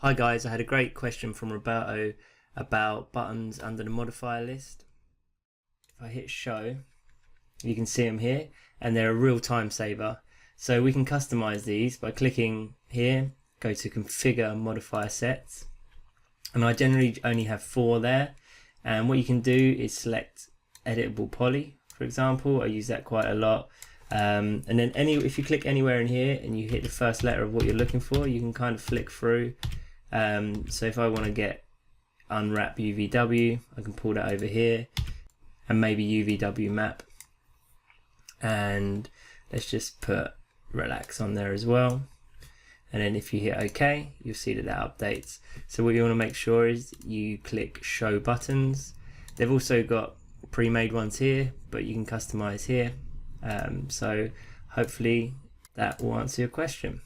Hi guys, I had a great question from Roberto about buttons under the modifier list. If I hit show, you can see them here and they're a real time saver. So we can customize these by clicking here, go to configure modifier sets. And I generally only have 4 there. And what you can do is select editable poly, for example. I use that quite a lot. And then if you click anywhere in here and you hit the first letter of what you're looking for, you can kind of flick through. So if I want to get unwrap UVW, I can pull that over here and maybe UVW map. And let's just put relax on there as well. And then if you hit OK, you'll see that updates. So what you want to make sure is you click show buttons. They've also got pre-made ones here, but you can customize here. So hopefully that will answer your question.